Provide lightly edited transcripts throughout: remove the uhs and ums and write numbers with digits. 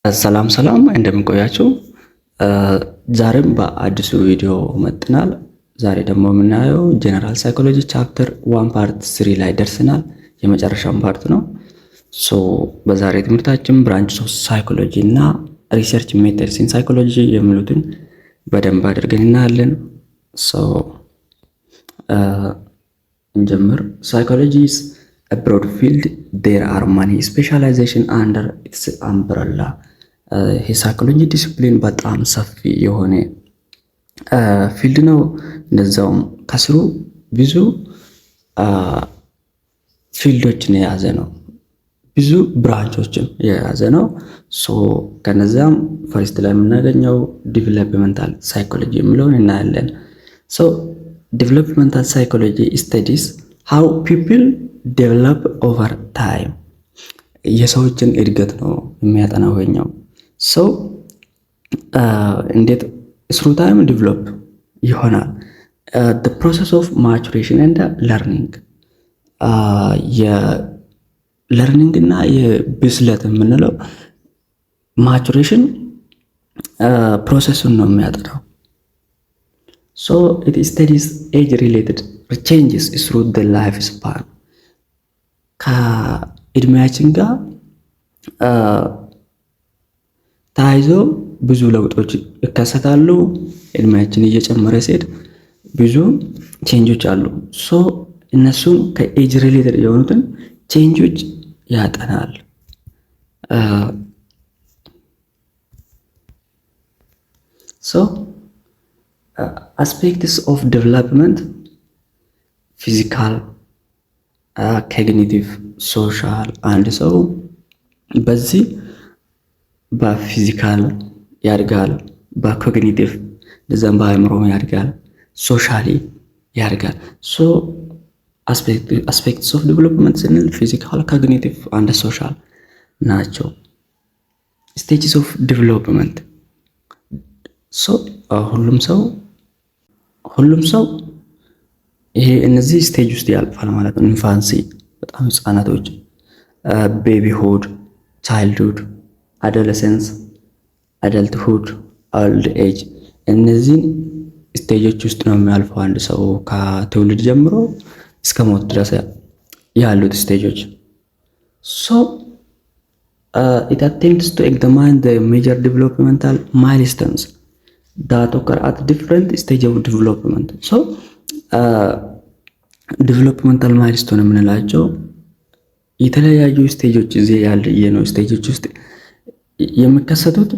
ሰላም ሰላም እንደምንቆያችሁ ዛሬም በአዲሱ ቪዲዮ መጥተናል። ዛሬ ደግሞ የምናየው ጀነራል ሳይኮሎጂ ቻፕተር 1 ፓርት 3 ላይ ደርሰናል። የመጨረሻው ፓርት ነው። በዛሬ ትምህርታችን ብራንች ኦፍ ሳይኮሎጂ እና ሪሰርች ሜተድስ ኢን ሳይኮሎጂ የሚሉትን በደንብ አድርገን እናያለን። እንጀምር። ሳይኮሎጂ is a broad field. There are many specialization under its umbrella. የሳይኮሎጂ ዲሲፕሊን በጣም ሰፊ የሆነ ፊልድ ነው። እንደዛውም ከስሩ ብዙ ፊልዶችን የያዘ ነው፣ ብዙ ብራንቾችን የያዘ ነው። ከነዛም ፈርስት ላይ የምናገኘው ዲቨሎፕመንታል ሳይኮሎጂ የሚለውን እናያለን። ዲቨሎፕመንታል ሳይኮሎጂ ስታዲስ ሃው ፒፕል ዴቨሎፕ ኦቨር ታይም፣ የሰዎችን እድገት ነው የሚያጠናው። ይኸኛው ሰው እንዴት ስሩ ታይም ዲቨሎፕ ይሆናል። ፕሮሰስ ኦፍ ማቹሬሽን ኤንድ ለርኒንግ፣ የለርኒንግ እና የብስለት የምንለው ማቹሬሽን ፕሮሰሱን ነው የሚያጠናው። it studies age related changes through the life span፣ ከእድሜያችን ጋር ታይዞ ብዙ ለውጦች ይከሰታሉ። እድሜያችን እየጨመረ ሲሄድ ብዙ ቼንጆች አሉ። እነሱን ከኤጅ ሪሌትድ የሆኑትን ቼንጆች ያጠናል። አስፔክትስ ኦፍ ዴቨሎፕመንት ፊዚካል፣ ኮግኒቲቭ፣ ሶሻል። አንድ ሰው በዚህ በፊዚካል ያድጋል፣ በኮግኒቲቭ እንደዛም በአእምሮ ያድጋል፣ ሶሻሊ ያድጋል። አስፔክትስ ኦፍ ዴቨሎፕመንት ስንል ፊዚካል፣ ኮግኒቲቭ አንድ ሶሻል ናቸው። ስቴጅስ ኦፍ ዴቨሎፕመንት ሁሉም ሰው ይሄ እነዚህ ስቴጅ ውስጥ ያልፋል ማለት ነው። ኢንፋንሲ በጣም ህፃናቶች፣ ቤቢሁድ፣ ቻይልድሁድ፣ አዶለሰንስ፣ አደልትሁድ፣ ኦልድ ኤጅ፣ እነዚህን ስቴጆች ውስጥ ነው የሚያልፈው አንድ ሰው ከትውልድ ጀምሮ እስከ ሞት ድረስ ያሉት ስቴጆች። it attempts to examine the major developmental milestones that occur at different stage of development. ዲቨሎፕመንታል ማይልስቶን የምንላቸው የተለያዩ ስቴጆች እዚህ ያለው ስቴጆች ውስጥ የሚከሰቱት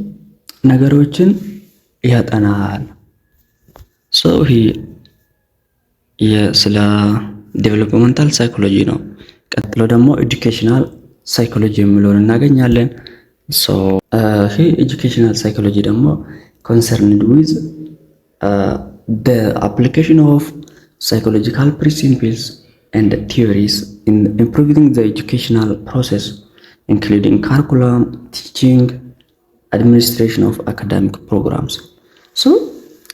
ነገሮችን ያጠናል። ይሄ ስለ ዴቨሎፕመንታል ሳይኮሎጂ ነው። ቀጥሎ ደግሞ ኤጁኬሽናል ሳይኮሎጂ የሚለውን እናገኛለን። ይሄ ኤጁኬሽናል ሳይኮሎጂ ደግሞ concerned with the application of psychological principles and theories in improving the educational process, including curriculum, teaching, administration of academic programs.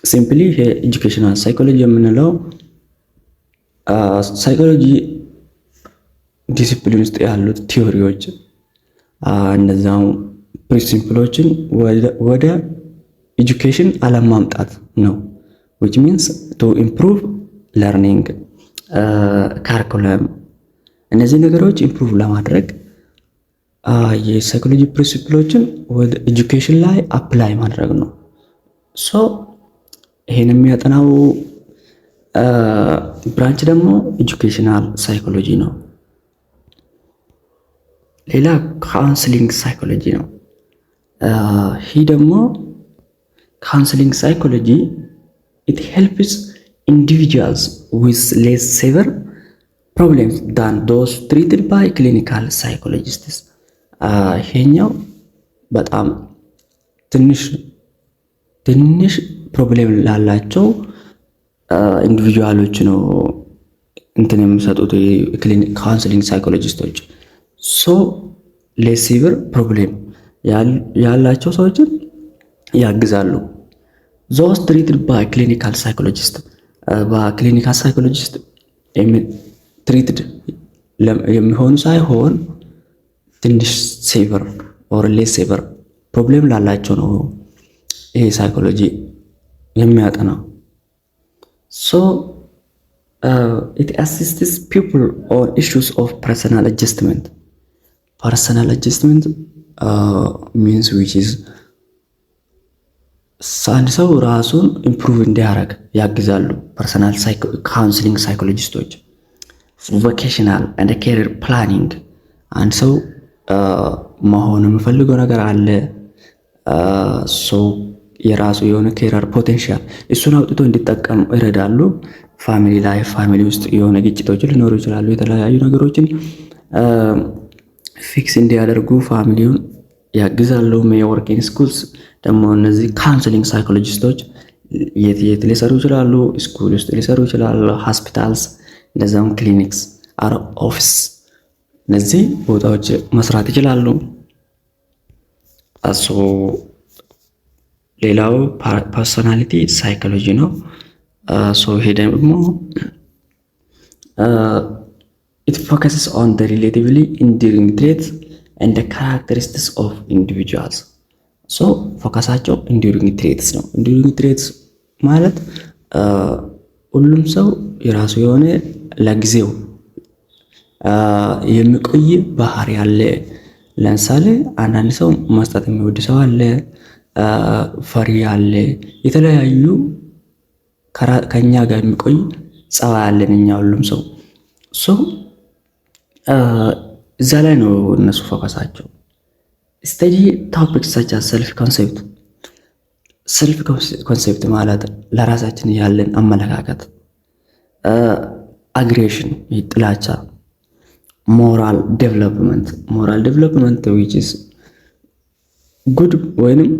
Simply educational psychology የምንለው ሳይኮሎጂ ዲሲፕሊን ውስጥ ያሉት ቲዮሪዎች እነዛው ፕሪንሲፕሎችን ወደ ኤጁኬሽን አለማምጣት ነው። which means to improve learning, curriculum፣ እነዚህ ነገሮች ኢምፕሩቭ ለማድረግ የሳይኮሎጂ ፕሪንሲፕሎችን ወደ ኤጁኬሽን ላይ አፕላይ ማድረግ ነው። ይሄን የሚያጠናው ብራንች ደግሞ ኤጁኬሽናል ሳይኮሎጂ ነው። ሌላ ካውንስሊንግ ሳይኮሎጂ ነው። ይህ ደግሞ ካውንስሊንግ ሳይኮሎጂ it helps individuals with less severe problems than those treated by clinical psychologists። ይሄኛው በጣም ትንሽ ፕሮብሌም ላላቸው ኢንዲቪጁዋሎች ነው እንትን የሚሰጡት ካውንስሊንግ ሳይኮሎጂስቶች። ሌስ ሲቪር ፕሮብሌም ያላቸው ሰዎችን ያግዛሉ። ዞስ ትሪትድ ባይ ክሊኒካል ሳይኮሎጂስት፣ በክሊኒካል ሳይኮሎጂስት ትሪትድ የሚሆኑ ሳይሆን ትንሽ ሴቨር ኦር ሌስ ሴቨር ፕሮብሌም ላላቸው ነው ይሄ ሳይኮሎጂ የሚያጠናው። ሶ ኢት አሲስትስ ፒፕል ኦን ኢሹስ ኦፍ ፐርሰናል አጀስትመንት። ፐርሰናል አጀስትመንት ሚንስ ዊች ኢዝ አንድ ሰው ራሱን ኢምፕሩቭ እንዲያደርግ ያግዛሉ ፐርሰናል ካውንስሊንግ ሳይኮሎጂስቶች። ቮኬሽናል ኤንድ ኬሪር ፕላኒንግ፣ አንድ ሰው መሆን የሚፈልገው ነገር አለ፣ ሰው የራሱ የሆነ ኬሪር ፖቴንሻል እሱን አውጥቶ እንዲጠቀም ይረዳሉ። ፋሚሊ ላይፍ፣ ፋሚሊ ውስጥ የሆነ ግጭቶች ሊኖሩ ይችላሉ። የተለያዩ ነገሮችን ፊክስ እንዲያደርጉ ፋሚሊውን ያግዛሉ። ሜይ ወርክ ኢን ስኩልስ ደግሞ እነዚህ ካውንስሊንግ ሳይኮሎጂስቶች የት ሊሰሩ ይችላሉ? ስኩል ውስጥ ሊሰሩ ይችላሉ። ሆስፒታልስ፣ እንደዛም ክሊኒክስ አር ኦፊስ፣ እነዚህ ቦታዎች መስራት ይችላሉ። አሶ ሌላው ፐርሶናሊቲ ሳይኮሎጂ ነው። ሶ ይሄ ደግሞ ኢት ፎከስስ ኦን ዘ ሪሌቲቭሊ ኢንዲሪንግ ትሬትስ ኤንድ ካራክተሪስቲክስ ኦፍ ኢንዲቪጁዋልስ። ሶ ፎከሳቸው ኢንዲሪንግ ትሬትስ ነው። ኢንዲሪንግ ትሬትስ ማለት ሁሉም ሰው የራሱ የሆነ ለጊዜው የሚቆይ ባህሪ አለ። ለምሳሌ አንዳንድ ሰው መስጠት የሚወድ ሰው አለ፣ ፈሪ አለ። የተለያዩ ከኛ ጋር የሚቆይ ጸባይ አለን እኛ ሁሉም ሰው። ሶ እዛ ላይ ነው እነሱ ፎከሳቸው። ስተዲ ቶፒክስ ሰች አስ ሰልፍ ኮንሴፕት። ሰልፍ ኮንሴፕት ማለት ለራሳችን ያለን አመለካከት፣ አግሬሽን ጥላቻ፣ ሞራል ዴቨሎፕመንት። ሞራል ዴቨሎፕመንት ዊች ኢዝ ጉድ ወይንም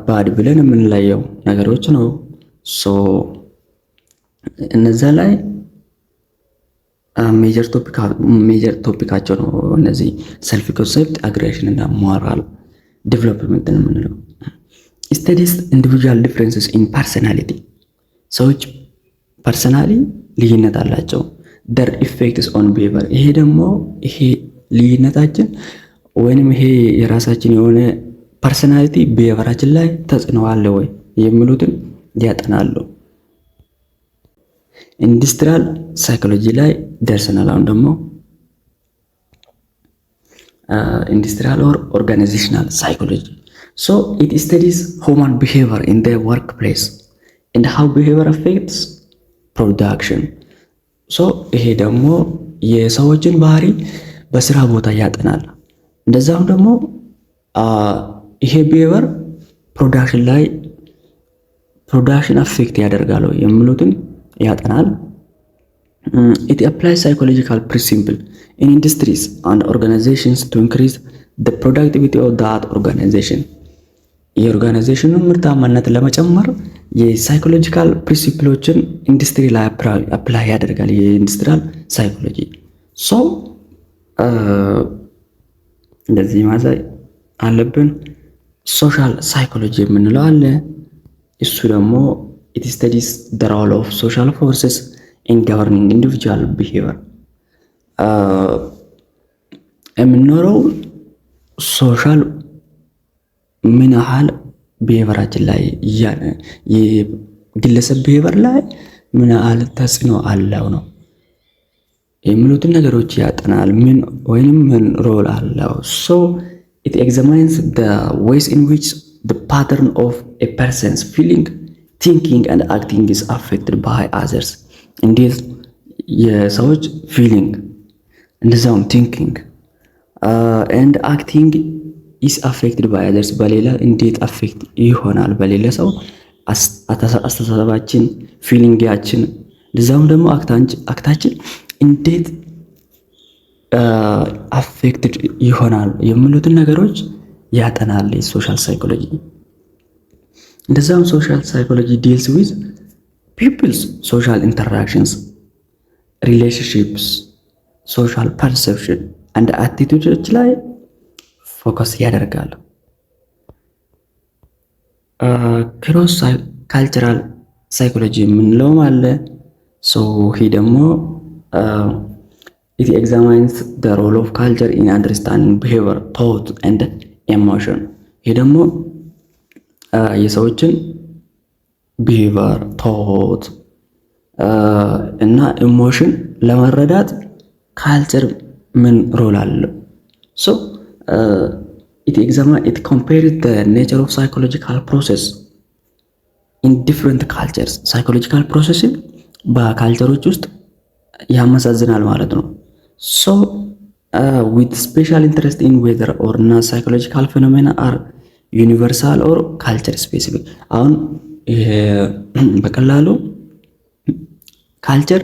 ባድ ብለን የምንለየው ነገሮች ነው። ሶ እነዛ ላይ ሜጀር ቶፒካቸው ነው እነዚህ ሰልፍ ኮንሴፕት፣ አግሬሽን እና ሞራል ዴቨሎፕመንት የምንለው። ስተዲስ ኢንዲቪጁዋል ዲፍረንስስ ኢን ፐርሰናሊቲ። ሰዎች ፐርሰናሊ ልዩነት አላቸው። ደር ኢፌክትስ ኦን ቢሄቨር። ይሄ ደግሞ ይሄ ልዩነታችን ወይንም ይሄ የራሳችን የሆነ ፐርሰናሊቲ ቢሄቨራችን ላይ ተጽዕኖ አለ ወይ የሚሉትን ያጠናሉ። ኢንዱስትሪያል ሳይኮሎጂ ላይ ደርሰናል። አሁን ደግሞ ኢንዱስትሪያል ኦር ኦርጋናይዜሽናል ሳይኮሎጂ። ሶ ኢት ስተዲስ ሁማን ቢሄቨር ኢን ዘ ወርክ ፕሌስ ኤንድ ሃው ቢሄቨር አፌክትስ ፕሮዳክሽን። ሶ ይሄ ደግሞ የሰዎችን ባህሪ በስራ ቦታ ያጠናል። እንደዛም ደግሞ ይሄ ቢሄቨር ፕሮዳክሽን ላይ ፕሮዳክሽን አፌክት ያደርጋል የሚሉትን ያጠናል። ኢት አፕላይስ ሳይኮሎጂካል ፕሪንሲፕል ኢን ኢንዱስትሪስ አንድ ኦርጋናይዜሽንስ ቱ ኢንክሪዝ ዘ ፕሮዳክቲቪቲ ኦፍ ዛት ኦርጋናይዜሽን። የኦርጋናይዜሽኑን ምርታማነት ለመጨመር የሳይኮሎጂካል ፕሪንሲፕሎችን ኢንዱስትሪ ላይ አፕላይ ያደርጋል የኢንዱስትሪያል ሳይኮሎጂ። ሶ እንደዚህ ማሳይ አለብን። ሶሻል ሳይኮሎጂ የምንለው አለ። እሱ ደግሞ ኢት ስተዲስ ዘ ሮል ኦፍ ሶሻል ፎርስስ ኢን ገቨርኒንግ ኢንዲቪጁዋል ቢሄቪየር። የምንኖረው ሶሻል ምን ያህል ቢሄቨራችን ላይ የግለሰብ ቢሄቨር ላይ ምን ያህል ተጽዕኖ አለው ነው የሚሉትን ነገሮች ያጠናል። ምን ወይንም ምን ሮል አለው። ሶ ኢት ኤግዛማይንስ ዘ ዌይስ ኢን ዊች ዘ ፓተርን ኦፍ ኤ ፐርሰንስ ፊሊንግ ቲንኪንግ ኤንድ አክቲንግ ኢዝ አፌክትድ ባይ አዘርስ። እንዴት የሰዎች ፊሊንግ እንደዛውም ቲንኪንግ ኤንድ አክቲንግ ኢዝ አፌክትድ ባይ አዘርስ፣ በሌላ እንዴት አፌክት ይሆናል በሌላ ሰው አስተሳሰባችን፣ ፊሊንጋችን፣ እንደዛውም ደግሞ አክታችን እንዴት አፌክትድ ይሆናል የሚሉትን ነገሮች ያጠናል ሶሻል ሳይኮሎጂ። እንደዛም ሶሻል ሳይኮሎጂ ዲልስ ዊዝ ፒፕልስ ሶሻል ኢንተራክሽንስ፣ ሪሌሽንሺፕስ፣ ሶሻል ፐርሰፕሽን አንድ አቲቱዶች ላይ ፎከስ ያደርጋል። ክሮስ ካልቸራል ሳይኮሎጂ የምንለውም አለ። ሶ ይሄ ደግሞ ኢት ኤግዛማይንስ ዘ ሮል ኦፍ ካልቸር ኢን አንደርስታንዲንግ ቢሄቪየር ቶት ኤንድ ኤሞሽን። ይሄ ደግሞ የሰዎችን ቢሄቨር፣ ቶት እና ኢሞሽን ለመረዳት ካልቸር ምን ሮል አለው? ሶ it compares the nature of psychological process in different cultures. ሳይኮሎጂካል ፕሮሰስን በካልቸሮች ውስጥ ያመዛዝናል ማለት ነው። ሶ with special interest in whether or not psychological phenomena are universal or culture specific. አሁን በቀላሉ ካልቸር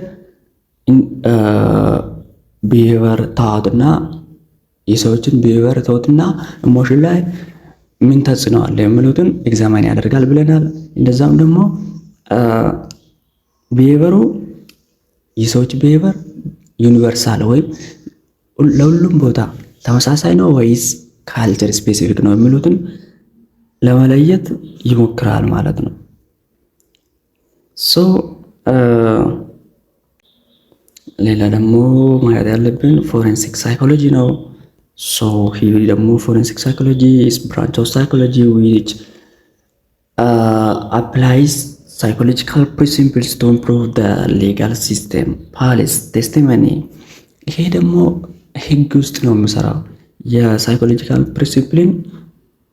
ቢሄቨር ታውትና የሰዎችን ቢሄቨር ታውትና ኢሞሽን ላይ ምን ተጽዕኖ አለ የሚሉትን ኤግዛማይን ያደርጋል ብለናል። እንደዛም ደግሞ ቢሄቨሩ የሰዎች ቢሄቨር ዩኒቨርሳል ወይም ለሁሉም ቦታ ተመሳሳይ ነው ወይስ ካልቸር ስፔሲፊክ ነው የሚሉትን ለመለየት ይሞክራል ማለት ነው። ሶ ሌላ ደግሞ ማየት ያለብን ፎሬንሲክ ሳይኮሎጂ ነው። ሶ ይህ ደግሞ ፎሬንሲክ ሳይኮሎጂ is branch of psychology which applies psychological principles to improve the legal system, police, testimony. ይሄ ደግሞ ህግ ውስጥ ነው የሚሰራው። የሳይኮሎጂካል ፕሪንሲፕልን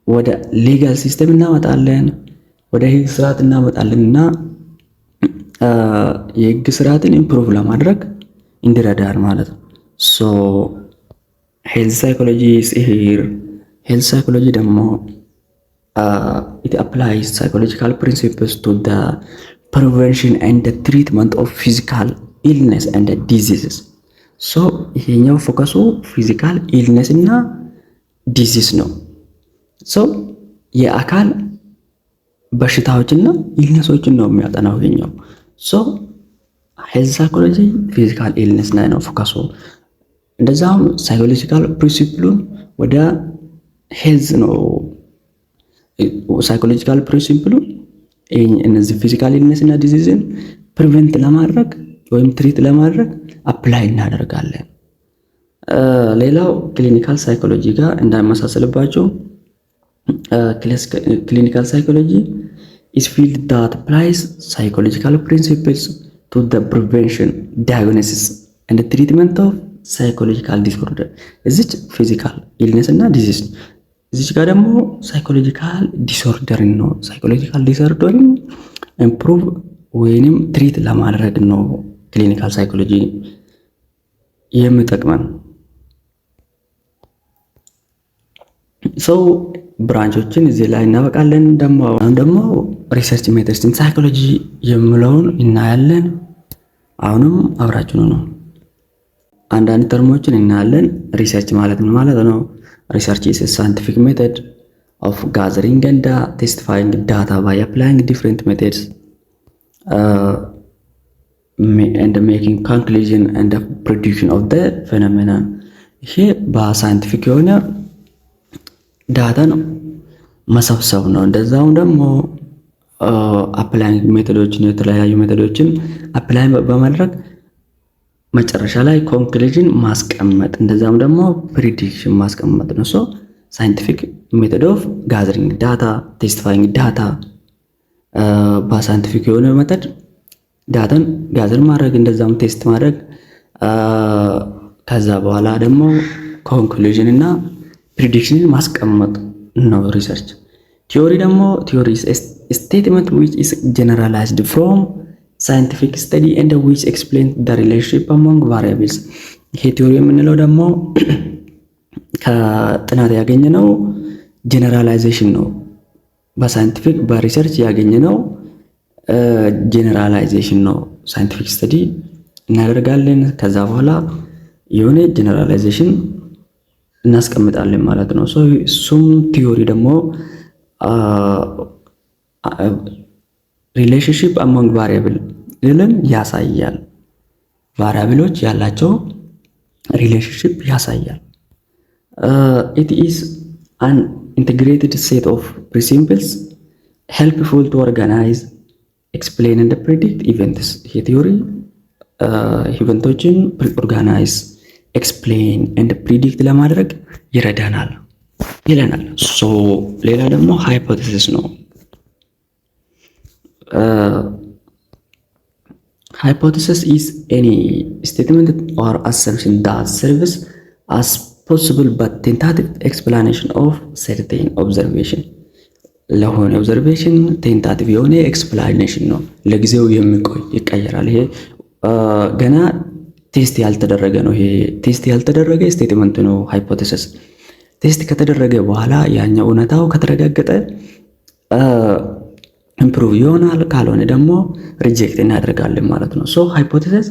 ወደ ሌጋል ሲስተም እናመጣለን፣ ወደ ህግ ስርዓት እናመጣለን እና የህግ ስርዓትን ኢምፕሩቭ ለማድረግ እንዲረዳል ማለት ነው። ሶ ሄልዝ ሳይኮሎጂ is here. ሄልዝ ሳይኮሎጂ ደግሞ it applies psychological principles to the prevention and the treatment of physical illness and diseases. ሶ ይሄኛው ፎከሱ ፊዚካል ኢልነስ እና ዲዚዝ ነው። ሶ የአካል በሽታዎችና ኢልነሶችን ነው የሚያጠናው ይሄኛው። ሶ ሄልዝ ሳይኮሎጂ ፊዚካል ኢልነስ ላይ ነው ፎከሱ። እንደዛም ሳይኮሎጂካል ፕሪንሲፕሉን ወደ ሄልዝ ነው። ሳይኮሎጂካል ፕሪንሲፕሉን እነዚህ ፊዚካል ኢልነስ እና ዲዚዝን ፕሪቨንት ለማድረግ ወይም ትሪት ለማድረግ አፕላይ እናደርጋለን። ሌላው ክሊኒካል ሳይኮሎጂ ጋር እንዳይመሳሰልባቸው ክሊኒካል ሳይኮሎጂ is field that applies psychological principles to the prevention, diagnosis and treatment of psychological disorder. እዚች ፊዚካል ኢልነስ እና ዲዚዝ፣ እዚች ጋር ደግሞ ሳይኮሎጂካል ዲስኦርደር ነው። ሳይኮሎጂካል ዲስኦርደርን ኢምፕሩቭ ወይንም ትሪት ለማድረግ ነው ክሊኒካል ሳይኮሎጂ የሚጠቅመን። ሰው ብራንቾችን እዚህ ላይ እናበቃለን። አሁን ደግሞ ሪሰርች ሜተድስ ኢን ሳይኮሎጂ የሚለውን እናያለን። አሁንም አብራችሁ ነው። አንዳንድ ተርሞችን እናያለን። ሪሰርች ማለት ምን ማለት ነው? ሪሰርች is a scientific method of gathering and testifying data by applying different methods and making conclusion and prediction of the phenomenon. ይሄ በሳይንቲፊክ የሆነ ዳታን መሰብሰብ ነው። እንደዛውም ደግሞ አፕላይንግ ሜቶዶችን የተለያዩ ሜቶዶችን አፕላይ በማድረግ መጨረሻ ላይ ኮንክሉዥን ማስቀመጥ፣ እንደዛም ደግሞ ፕሪዲክሽን ማስቀመጥ ነው። ሶ ሳይንቲፊክ ሜቶድ ኦፍ ጋዘሪንግ ዳታ፣ ቴስቲፋይንግ ዳታ፣ በሳይንቲፊክ የሆነ ሜቶድ ዳታን ጋዘር ማድረግ እንደዛም ቴስት ማድረግ፣ ከዛ በኋላ ደግሞ ኮንክሉዥን እና ፕሪዲክሽንን ማስቀመጥ ነው ሪሰርች። ቲዮሪ ደግሞ ቲዮሪ ስቴትመንት which is generalized from scientific study and which explain the relationship among variables. ይሄ ቲዮሪ የምንለው ደግሞ ከጥናት ያገኘነው ጀነራላይዜሽን ነው። በሳይንቲፊክ በሪሰርች ያገኘነው ጀነራላይዜሽን ነው። ሳይንቲፊክ ስተዲ እናደርጋለን፣ ከዛ በኋላ የሆነ ጀነራላይዜሽን እናስቀምጣለን ማለት ነው። ሶ እሱም ቲዮሪ ደግሞ ሪሌሽንሺፕ አሞንግ ቫሪያብል ልን ያሳያል። ቫሪያብሎች ያላቸው ሪሌሽንሺፕ ያሳያል። it is an integrated set of principles helpful to organize, explain and predict events. ይሄ ቲዮሪ ኢቨንቶችን ኦርጋናይዝ፣ ኤክስፕሌን ኤንድ ፕሪዲክት ለማድረግ ይረዳናል። ይለናል። ሶ ሌላ ደግሞ ሃይፖቴሲስ ነው። ሃይፖቴሲስ ኢዝ ኤኒ ስቴትመንት ኦር አሰምፕሽን ዳት ሰርቭስ አስ ፖሲብል በት ቴንታቲቭ ኤክስፕላኔሽን ኦፍ ሰርቴን ኦብዘርቬሽን። ለሆነ ኦብዘርቬሽን ቴንታቲቭ የሆነ ኤክስፕላኔሽን ነው። ለጊዜው የሚቆይ ይቀየራል። ይሄ ገና ቴስት ያልተደረገ ነው። ይሄ ቴስት ያልተደረገ ስቴትመንት ነው ሃይፖቴሲስ። ቴስት ከተደረገ በኋላ ያኛው እውነታው ከተረጋገጠ ኢምፕሩቭ ይሆናል፣ ካልሆነ ደግሞ ሪጀክት እናደርጋለን ማለት ነው። ሶ ሃይፖቴሲስ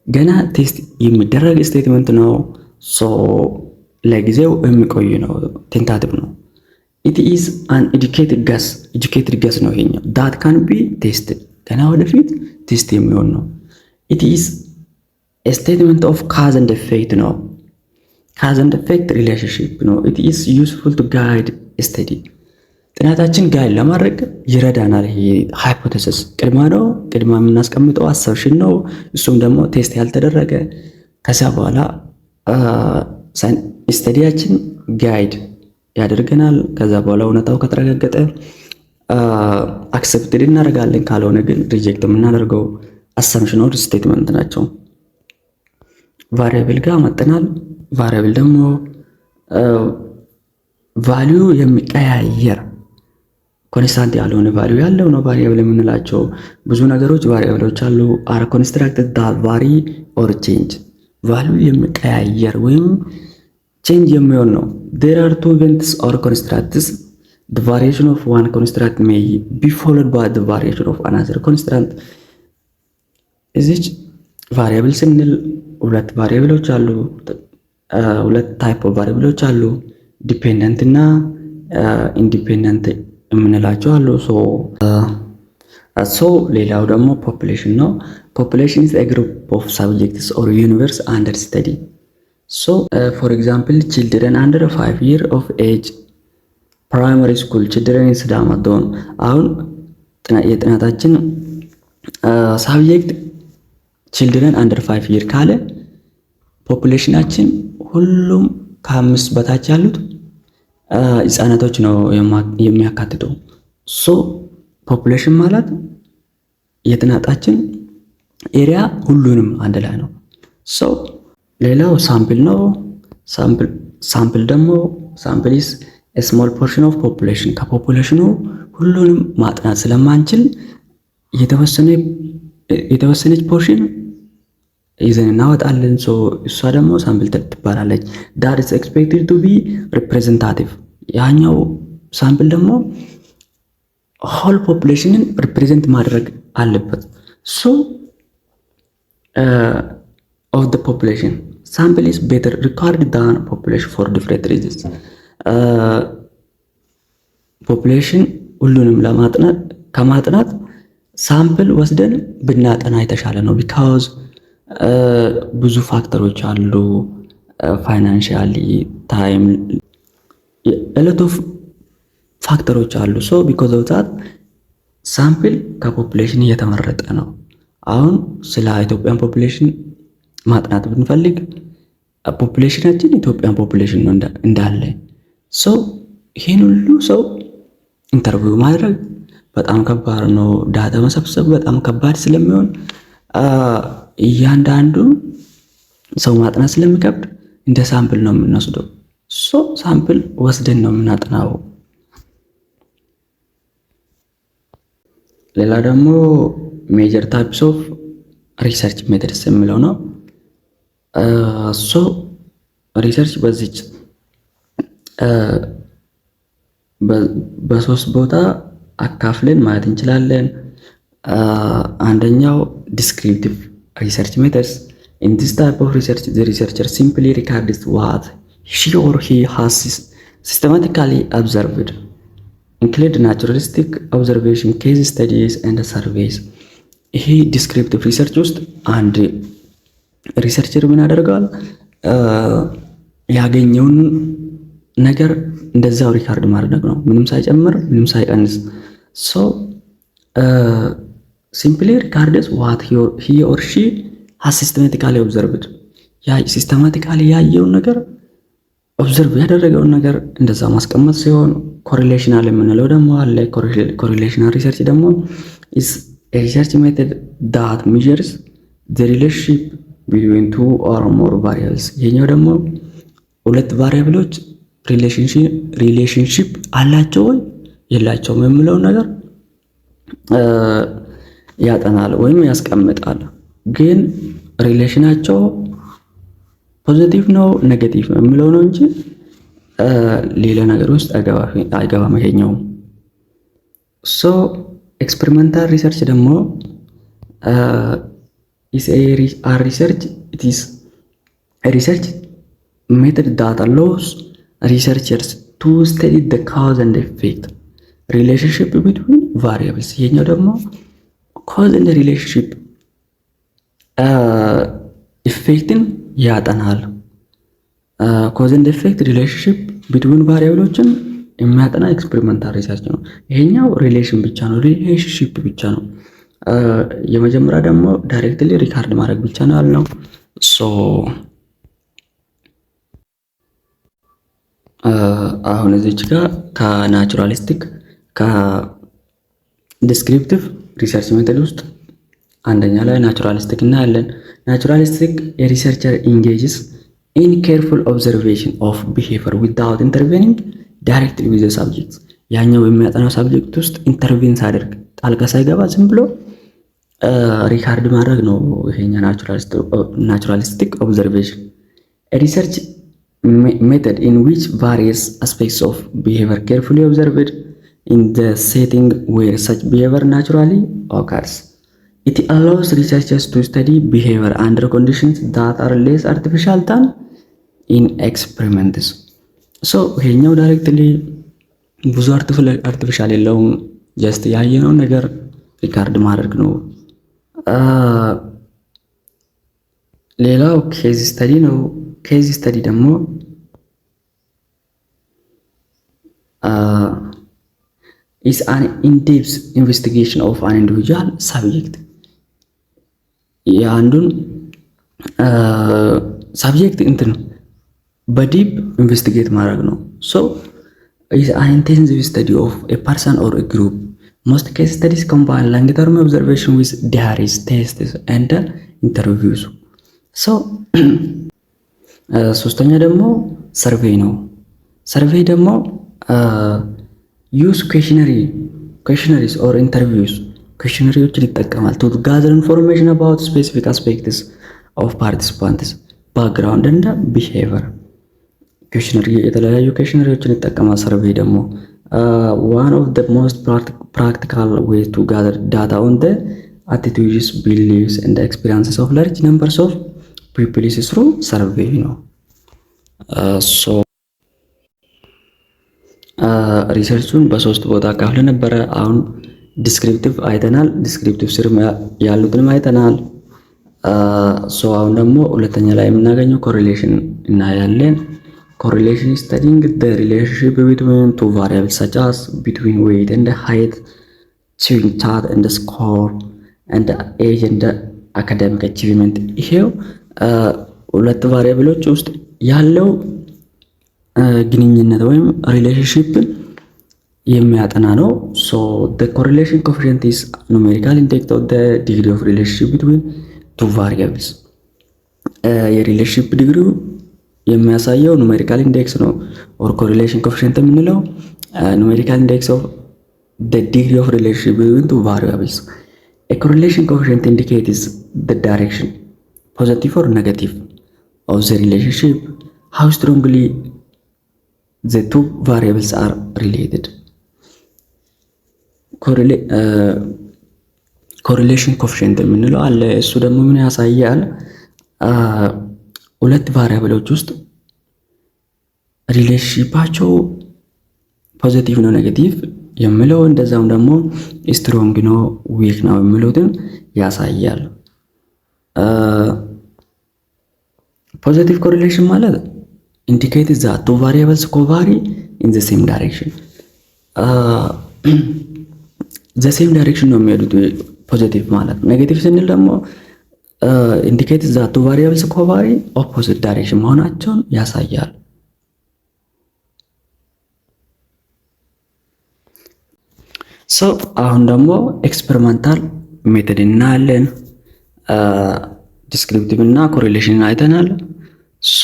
ገና ቴስት የሚደረግ ስቴትመንት ነው። ሶ ለጊዜው የሚቆይ ነው፣ ቴንታቲቭ ነው። ኢት ኢዝ አን ኤዱኬትድ ገስ ነው ይሄኛው። ዳት ካን ቢ ቴስትድ ገና ወደፊት ቴስት የሚሆን ነው። ኢት ኢዝ ኤ ስቴትመንት ኦፍ ካዝ ኤንድ ኤፌክት ነው። ካዝ ኤንድ ኤፌክት ሪሌሽንሺፕ ነው። ኢት ኢዝ ዩስፉል ቱ ጋይድ ስተዲ ጥናታችን ጋይድ ለማድረግ ይረዳናል። ይሄ ሃይፖቴሲስ ቅድማ የምናስቀምጠው አሰብሽን ነው። እሱም ደግሞ ቴስት ያልተደረገ ከዛ በኋላ ስተዲያችን ጋይድ ያደርገናል። ከዛ በኋላ እውነታው ከተረጋገጠ አክሰፕትድ እናደርጋለን፣ ካልሆነ ግን ሪጀክት የምናደርገው አሰምሽን ኦር ስቴትመንት ናቸው። ቫሪያብል ጋር መጥተናል። ቫሪያብል ደግሞ ቫልዩ የሚቀያየር ኮንስታንት ያልሆነ ቫልዩ ያለው ነው ቫሪያብል የምንላቸው። ብዙ ነገሮች ቫሪያብሎች አሉ። አር ኮንስትራክትድ ዳት ቫሪ ኦር ቼንጅ ቫልዩ የሚቀያየር ወይም ቼንጅ የሚሆን ነው። ዴር አር ቱ ኢቨንትስ ኦር ኮንስትራክትስ the variation of one construct may be followed by the variation of another construct። እዚች ቫሪያብል ስንል ሁለት ቫሪያብሎች አሉ፣ ሁለት ታይፕ ኦፍ ቫሪያብሎች አሉ፣ ዲፔንደንት እና ኢንዲፔንደንት የምንላቸው አሉ። ሶ ሌላው ደግሞ ፖፑሌሽን ነው። ፖፑሌሽን is a group of subjects or universe under study. So for example children under 5 years of age primary school children in Sidama Zone። አሁን የጥናታችን ሳብጀክት ችልድረን አንደር 5 ይር ካለ ፖፑሌሽናችን ሁሉም ከ5 በታች ያሉት ህጻናቶች ነው የሚያካትተው። ሶ ፖፑሌሽን ማለት የጥናታችን ኤሪያ ሁሉንም አንድ ላይ ነው። ሶ ሌላው ሳምፕል ነው። ሳምፕል ደግሞ ሳምፕል ኢዝ a small portion of population። ከፖፑሌሽኑ ሁሉንም ማጥናት ስለማንችል የተወሰነች ፖርሽን ይዘን እናወጣለን። ሶ እሷ ደግሞ ሳምፕል ትባላለች። that is expected to be representative። ያኛው ሳምፕል ደግሞ ሆል ፖፑሌሽንን ሪፕሬዘንት ማድረግ አለበት። ሶ of the population sample is better recorded than population for different reasons። ፖፑሌሽን ሁሉንም ከማጥናት ሳምፕል ወስደን ብናጠና የተሻለ ነው። ቢካዝ ብዙ ፋክተሮች አሉ፣ ፋይናንሻሊ፣ ታይም፣ ኤሎት ኦፍ ፋክተሮች አሉ። ሶ ቢኮዝ ኦፍ ዛት ሳምፕል ከፖፑሌሽን እየተመረጠ ነው። አሁን ስለ ኢትዮጵያን ፖፑሌሽን ማጥናት ብንፈልግ ፖፑሌሽናችን ኢትዮጵያን ፖፑሌሽን ነው እንዳለ። ሶ ይህን ሁሉ ሰው ኢንተርቪው ማድረግ በጣም ከባድ ነው። ዳታ መሰብሰብ በጣም ከባድ ስለሚሆን እያንዳንዱ ሰው ማጥናት ስለሚከብድ እንደ ሳምፕል ነው የምንወስደው። ሶ ሳምፕል ወስደን ነው የምናጥናው። ሌላ ደግሞ ሜጀር ታይፕስ ኦፍ ሪሰርች ሜተድስ የሚለው ነው። ሶ ሪሰርች በዚች በሶስት ቦታ አካፍለን ማየት እንችላለን። አንደኛው ዲስክሪፕቲቭ ሪሰርች ሜተድስ። ኢን ዲስ ታይፕ ኦፍ ሪሰርች ዘ ሪሰርቸር ሲምፕሊ ሪካርድስ ዋት ሺ ኦር ሂ ሃዝ ሲስተማቲካሊ ኦብዘርቭድ ኢንክሉድ ናቹራሊስቲክ ኦብዘርቬሽን፣ ኬዝ ስተዲስ ኤንድ ሰርቬይስ። ይሄ ዲስክሪፕቲቭ ሪሰርች ውስጥ አንድ ሪሰርቸር ምን ያደርጋል? ያገኘውን ነገር እንደዛው ሪካርድ ማድረግ ነው፣ ምንም ሳይጨምር ምንም ሳይቀንስ። ሶ ሲምፕሊ ሪካርድስ ዋት ሂ ኦር ሺ ሃዝ ሲስተማቲካሊ ኦብዘርቭድ። ያ ሲስተማቲካሊ ያየውን ነገር ኦብዘርቭ ያደረገውን ነገር እንደዛ ማስቀመጥ ሲሆን ኮሪሌሽናል የምንለው ደግሞ አለ። ኮሪሌሽናል ሪሰርች ደግሞ ኢዝ ኤ ሪሰርች ሜተድ ዳት ሚዠርስ ዘ ሪሌሽንሺፕ ቢትዊን ቱ ኦር ሞር ቫሪያብልስ። ይሄኛው ደግሞ ሁለት ቫሪያብሎች ሪሌሽንሺፕ አላቸው ወይ የላቸውም የሚለውን ነገር ያጠናል ወይም ያስቀምጣል። ግን ሪሌሽናቸው ፖዚቲቭ ነው ኔጌቲቭ የሚለው ነው እንጂ ሌላ ነገር ውስጥ አይገባም ይሄኛው። ሶ ኤክስፐሪመንታል ሪሰርች ደግሞ is a research, it is a research method that allows researchers to study the cause and effect relationship between variables። ይሄኛው ደግሞ cause and relationship ኢፌክትን ያጠናል። cause and effect relationship between variableዎችን የሚያጠና ኤክስፐሪመንታል ሪሰርች ነው። ይሄኛው ሪሌሽን ብቻ ነው፣ ሪሌሽንሺፕ ብቻ ነው። የመጀመሪያ ደግሞ ዳይሬክትሊ ሪካርድ ማድረግ ብቻ ነው ያልነው። ሶ አሁን እዚች ጋር ከናቹራሊስቲክ ከዲስክሪፕቲቭ ሪሰርች ሜተድ ውስጥ አንደኛ ላይ ናቹራሊስቲክ እናያለን። ናቹራሊስቲክ የሪሰርቸር ኢንጌጅስ ኢን ኬርፉል ኦብዘርቬሽን ኦፍ ቢሄቪየር ዊዛውት ኢንተርቬኒንግ ዳይሬክትሊ ዊዝ ሳብጀክት። ያኛው የሚያጠናው ሳብጀክት ውስጥ ኢንተርቬን ሳደርግ ጣልቃ ሳይገባ ዝም ብሎ ሪካርድ ማድረግ ነው። ይሄኛ ናቹራሊስቲክ ኦብዘርቬሽን ሪሰርች ሜተድ ኢን ዊች ቫሪየስ አስፔክትስ ኦፍ ቢሄቪየር ኬርፉሊ ኦብዘርቭድ ኢን ዘ ሴቲንግ ዌር ሰች ቢሄቪየር ናቹራሊ ኦከርስ ኢት አላውስ ሪሰርቸርስ ቱ ስተዲ ቢሄቪየር አንደር ኮንዲሽንስ ዛት አር ሌስ አርቲፊሻል ታን ኢን ኤክስፐሪመንትስ። ሶ ይሄኛው ዳይሬክትሊ ብዙ አርቲፊሻል የለውም። ጀስት ያየነውን ነገር ሪካርድ ማድረግ ነው። ሌላው ኬዝ ስተዲ ነው። ኬዝ ስተዲ ደግሞ is an in-depth investigation of an individual subject። የአንዱን ሳብጀክት እንትን በዲፕ ኢንቨስቲጌት ማድረግ ነው። ሶ is an intensive study of a person or a group. Most case studies combine long-term observation with diaries, tests and interviews. So ሶስተኛ ደግሞ ሰርቬይ ነው። ሰርቬይ ደግሞ ዩዝ questionnaires or interviews questionnaires ይጠቀማል to gather information about specific aspects of participants background and behavior። questionnaire የተለያዩ questionnaires ይጠቀማል። ሰርቬይ ደግሞ one of the most practical ways to gather data on the attitudes, beliefs and experiences of large numbers of people is through survey ነው። so ሪሰርቹን በሶስት ቦታ ካፍለ ነበረ። አሁን ዲስክሪፕቲቭ አይተናል፣ ዲስክሪፕቲቭ ስር ያሉትንም አይተናል። ሶ አሁን ደግሞ ሁለተኛ ላይ የምናገኘው ኮሪሌሽን እናያለን። ኮሪሌሽን studying the relationship between two variables such as between weight and height, chewing chat and score and age and academic achievement። ይሄው ሁለት ቫሪያብሎች ውስጥ ያለው ግንኙነት ወይም ሪሌሽንሺፕን የሚያጠና ነው። ሶ the correlation coefficient is numerical index of the degree of relationship between two variables። የሪሌሽንሺፕ ዲግሪው የሚያሳየው ኑሜሪካል ኢንዴክስ ነው። ኦር ኮሪሌሽን ኮኤፊሺየንት የምንለው ኑሜሪካል ኢንዴክስ ኦፍ the degree of relationship between two variables. A correlation coefficient indicates the direction, positive or negative, of the relationship, how strongly the two variables are related. ኮሪሌሽን ኮኤፊሺየንት የምንለው አለ። እሱ ደግሞ ምን ያሳያል? ሁለት ቫሪያብሎች ውስጥ ሪሌሽንሺፓቸው ፖዚቲቭ ነው ኔጌቲቭ የሚለው እንደዛም ደግሞ ስትሮንግ ነው ዊክ ነው የሚሉትን ያሳያል። ፖዚቲቭ ኮሪሌሽን ማለት ኢንዲኬትስ ዛት ቱ ቫሪያብልስ ኮቫሪ ኢን ዘ ሴም ዳይሬክሽን፣ ዘ ሴም ዳይሬክሽን ነው የሚሄዱት ፖዚቲቭ ማለት። ኔጌቲቭ ስንል ደግሞ ኢንዲኬትስ ዛት ቱ ቫሪያብልስ ኮቫሪ ኦፖዚት ዳይሬክሽን መሆናቸውን ያሳያል። ሶ አሁን ደግሞ ኤክስፐሪመንታል ሜተድ እናያለን። ዲስክሪፕቲቭ እና ኮሪሌሽንን አይተናል። ሶ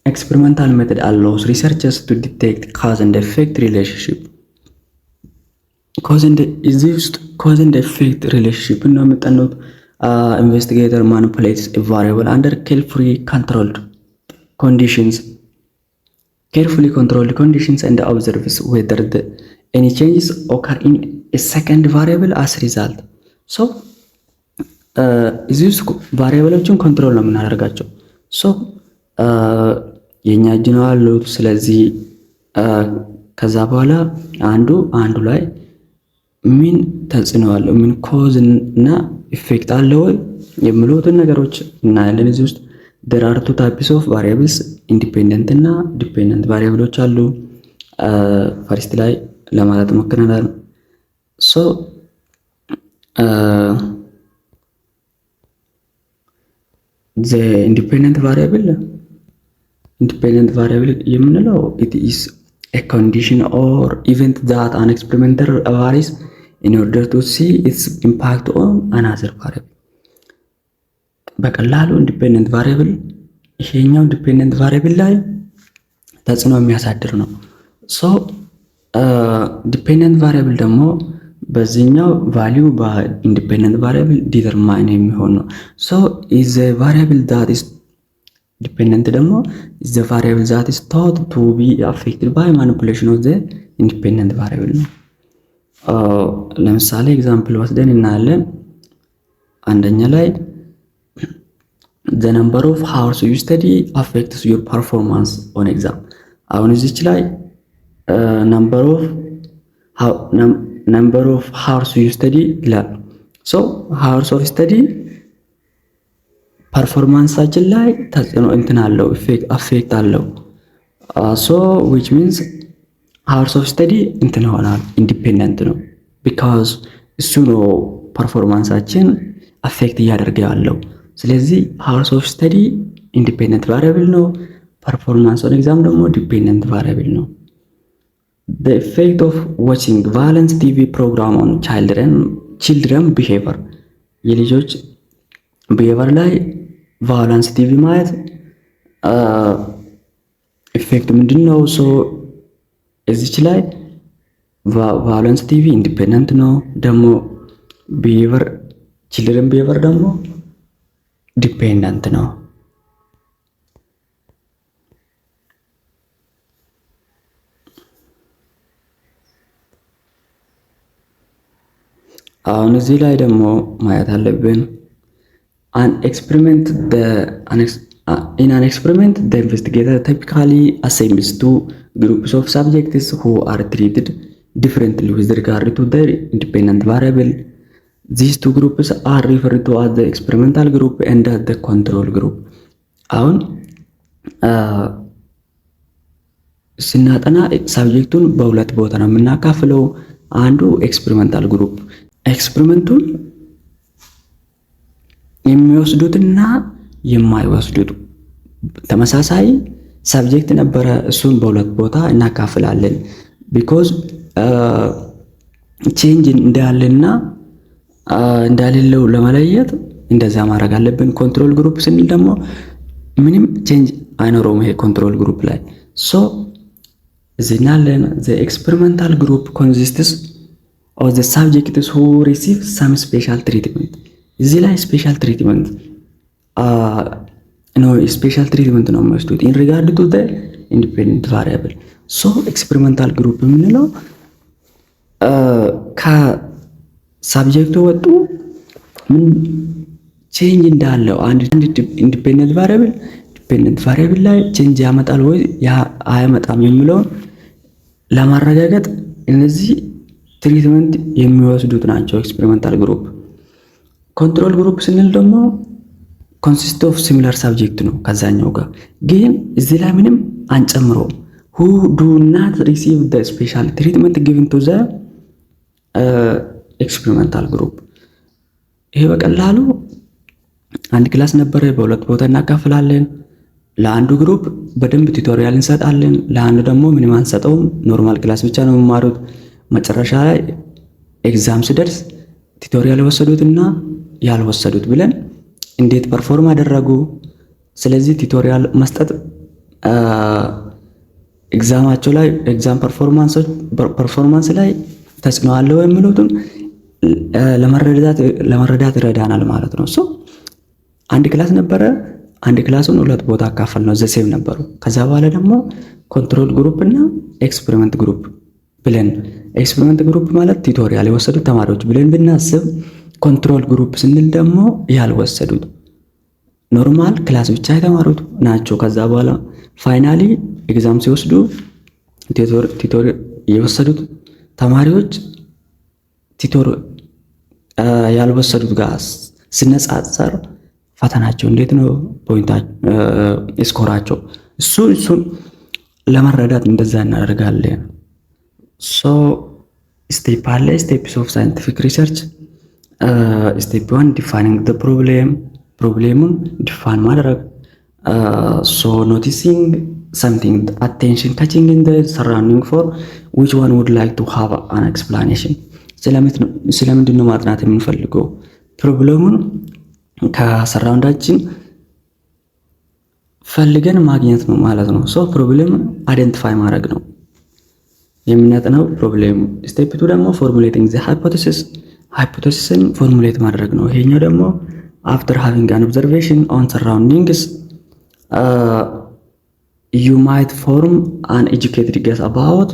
ኤክስፐሪመንታል ሜተድ allows researchers to detect cause and effect relationship። እዚህ ውስጥ cause and effect relationship ነው የምጠኑት። investigator manipulates a variable under carefully controlled conditions and observes whether any changes occur in a second variable as result። ሶ እዚህ ውስጥ ቫሪያብሎችን ኮንትሮል ነው የምናደርጋቸው። ሶ የኛ እጅ ነው ያሉት። ስለዚህ ከዛ በኋላ አንዱ ላይ ምን ተጽዕኖ አለው፣ ምን ኮዝ እና ኢፌክት አለው የሚሉትን ነገሮች እናያለን። እዚህ ውስጥ there are two types of variables ኢንዲፔንደንት እና ዲፔንደንት ቫሪያብሎች አሉ። ፈርስት ላይ ለማለት ሞክረናል። ሶ the independent variable የምንለው it is a condition or event that an experimenter varies in order to see its impact on another variable። በቀላሉ ኢንዲፔንደንት ቫሪያብል ይሄኛው ዲፔንደንት ቫሪያብል ላይ ተጽዕኖ የሚያሳድር ነው። ሶ ዲፔንደንት ቫሪያብል ደግሞ በዚህኛው ቫልዩ በኢንዲፔንደንት ቫሪያብል ዲተርማይን የሚሆን ነው። ሶ is a variable that is dependent ደግሞ is the variable that is thought to be affected by manipulation of the independent variable ነው። ለምሳሌ ኤግዛምፕል ወስደን እናያለን። አንደኛ ላይ the number of hours you study affects your performance on exam። አሁን እዚች ላይ number of hours you study ይላል። ሶ hours of study ፐርፎርማንሳችን ላይ ተጽዕኖ አለው፣ አፌክት አለው። ሶ which means hours of study ይሆናል ኢንዲፔንደንት ነው። ቢካዝ እሱ ነው ፐርፎርማንሳችን አፌክት እያደረገ ያለው። ስለዚህ hours of study ኢንዲፔንደንት ቫሪያብል ነው። ፐርፎርማንስ ኦን ኤግዛም ደግሞ ዲፔንደንት ቫሪያብል ነው። the effect of watching violence TV program on children behavior የልጆች ቢሄቨር ላይ ቫዮለንስ ቲቪ ማየት ኢፌክት ምንድነው? ሶ እዚች ላይ ቫዮለንስ ቲቪ ኢንዲፔንደንት ነው። ደግሞ ቢሄቨር ችልድረን ቢሄቨር ደግሞ ዲፔንደንት ነው። አሁን እዚህ ላይ ደግሞ ማየት አለብን in an experiment the investigator typically assigns two groups of subjects who are treated differently with regard to their independent variable. These two groups are referred to as the experimental group and the control group. አሁን ስናጠና ሳብጀክቱን በሁለት ቦታ ነው የምናካፍለው። አንዱ ኤክስፔሪመንታል ግሩፕ ኤክስፔሪመንቱን የሚወስዱትና የማይወስዱት ተመሳሳይ ሳብጀክት ነበረ፣ እሱን በሁለት ቦታ እናካፍላለን። ቢኮዝ ቼንጅ እንዳለና እንዳሌለው ለመለየት እንደዛ ማድረግ አለብን። ኮንትሮል ግሩፕ ስንል ደግሞ ምንም ቼንጅ አይኖረውም ይሄ ኮንትሮል ግሩፕ ላይ። ሶ እዚህናለን the experimental group consists of the subjects who receive some special treatment። እዚህ ላይ ስፔሻል ትሪትመንት ነው የሚወስዱት ኢን ሪጋርድ ቱ ዘ ኢንዲፔንደንት ቫሪያብል። ሶ ኤክስፔሪመንታል ግሩፕ የምንለው ከሳብጀክቱ ወጡ ምን ቼንጅ እንዳለው አንድ ኢንዲፔንደንት ቫሪያብል ዲፔንደንት ቫሪያብል ላይ ቼንጅ ያመጣል ወይ አያመጣም የሚለውን ለማረጋገጥ እነዚህ ትሪትመንት የሚወስዱት ናቸው ኤክስፔሪመንታል ግሩፕ። ኮንትሮል ግሩፕ ስንል ደግሞ ኮንሲስት ኦፍ ሲሚላር ሳብጀክት ነው ከዛኛው ጋር፣ ግን እዚህ ላይ ምንም አንጨምረውም። who do not receive the special treatment given to the experimental group። ይሄ በቀላሉ አንድ ክላስ ነበረ፣ በሁለት ቦታ እናካፍላለን። ለአንዱ ግሩፕ በደንብ ቱቶሪያል እንሰጣለን፣ ለአንዱ ደግሞ ምንም አንሰጠውም። ኖርማል ክላስ ብቻ ነው የሚማሩት። መጨረሻ ላይ ኤግዛም ሲደርስ ቱቶሪያል የወሰዱትና ያልወሰዱት ብለን እንዴት ፐርፎርም አደረጉ። ስለዚህ ቱቶሪያል መስጠት ኤግዛማቸው ላይ ኤግዛም ፐርፎርማንስ ላይ ተጽዕኖ አለው የሚሉትን ለመረዳት ይረዳናል ማለት ነው። አንድ ክላስ ነበረ። አንድ ክላሱን ሁለት ቦታ አካፈል ነው ዘሴም ነበሩ። ከዛ በኋላ ደግሞ ኮንትሮል ግሩፕ እና ኤክስፔሪመንት ግሩፕ ብለን ኤክስፔሪመንት ግሩፕ ማለት ቱቶሪያል የወሰዱት ተማሪዎች ብለን ብናስብ፣ ኮንትሮል ግሩፕ ስንል ደግሞ ያልወሰዱት ኖርማል ክላስ ብቻ የተማሩት ናቸው። ከዛ በኋላ ፋይናሊ ኤግዛም ሲወስዱ ቱቶር የወሰዱት ተማሪዎች ቱቶር ያልወሰዱት ጋር ሲነጻጸር ፈተናቸው እንዴት ነው ስኮራቸው፣ እሱን ለመረዳት እንደዛ እናደርጋለን። ስቴፕ አለ። ስቴፕስ ኦፍ ሳይንቲፊክ ሪሰርች። ስቴፕ 1 ዲፋይኒንግ ዘ ፕሮብሌሙን ዲፋይን ማድረግ። ኖቲሲንግ something, attention catching in the surrounding for which one would like to have an explanation. ስለምንድን ነው ማጥናት የምንፈልገው? ፕሮብሌሙን ከሰራውንዳችን ፈልገን ማግኘት ነው ማለት ነው። ፕሮብሌሙን አይደንቲፋይ ማድረግ ነው የምናጠናው ፕሮብሌሙ። ስቴፕ 2 ደግሞ ፎርሙሌቲንግ ዘ ሃይፖቴሲስን ፎርሙሌት ማድረግ ነው። ይሄኛው ደግሞ after having an observation on surroundings you might form an educated guess about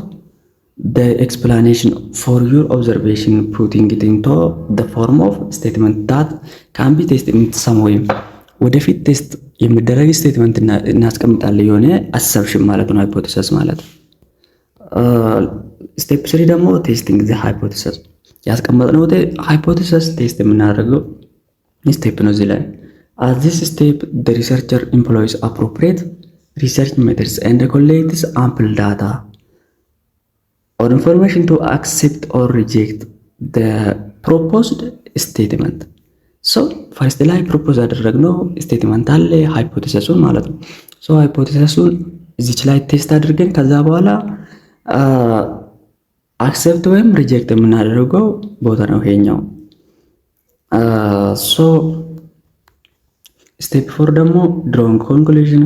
the explanation for your observation, putting it into the form of statement that can be tested in some way. ወደፊት ቴስት የሚደረግ ስቴትመንት እናስቀምጣለን። የሆነ አሰብሽን ማለት ነው ሃይፖቴሲስ ማለት። ስቴፕ 3 ደግሞ ቴስቲንግ ዘ ሃይፖቴሲስ ያስቀመጥነው ሃይፖቴሲስ ቴስት የምናደርገው ስቴፕ ነው እዚህ ላይ። at this step the researcher employs appropriate research methods and collects ample data or information to accept or reject the proposed statement. ፈርስት ላይ ፕሮፖዝ ያደረግነው ስቴትመንት አለ ሃይፖቴሲሱን ማለት ነው። ሃይፖቴሲሱን እዚች ላይ ቴስት አድርገን ከዛ በኋላ አክሴፕት ወይም ሪጀክት የምናደርገው ቦታ ነው ይሄኛው። ስቴፕ 4 ደግሞ drawing conclusion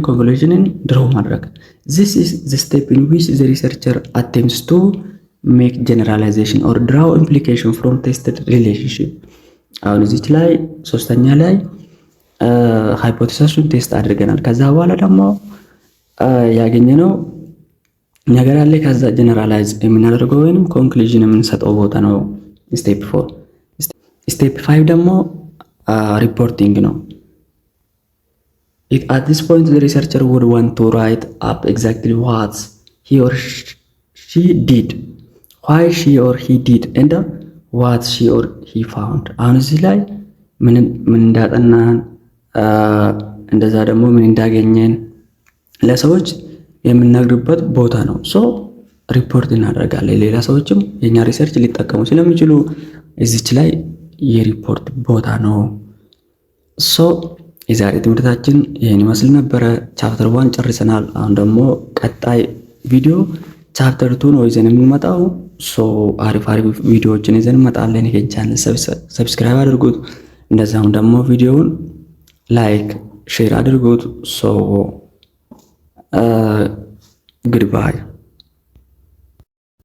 ድሮው ማድረግ። this is the step in which the researcher attempts to make generalization or draw implication from tested relationship. አሁን እዚች ላይ ሶስተኛ ላይ ሃይፖቴሲሱን ቴስት አድርገናል። ከዛ በኋላ ደግሞ ያገኘነው ነገር አለ። ከዛ ጀነራላይዝ የምናደርገው ወይንም ኮንክሉዥን የምንሰጠው ቦታ ነው ስቴፕ 4። ስቴፕ 5 ደግሞ ሪፖርቲንግ ነው። At this point the researcher would want to write up exactly what he or she did, why she or he did, and what she or he found. አሁን እዚህ ላይ ምን እንዳጠናን እንደዛ ደግሞ ምን እንዳገኘን ለሰዎች የምናግርበት ቦታ ነው። ሪፖርት እናደርጋለን። ሌላ ሰዎችም የኛ ሪሰርች ሊጠቀሙ ስለሚችሉ እዚች ላይ የሪፖርት ቦታ ነው። የዛሬ ትምህርታችን ይሄን ይመስል ነበረ። ቻፕተር 1 ጨርሰናል። አሁን ደግሞ ቀጣይ ቪዲዮ ቻፕተር 2 ነው ይዘን የምንመጣው። አሪፍ ቪዲዮዎችን ይዘን እንመጣለን። ይሄን ቻናል ሰብስክራይብ አድርጉት። እንደዛም ደግሞ ቪዲዮውን ላይክ ሼር አድርጉት። ጉድባይ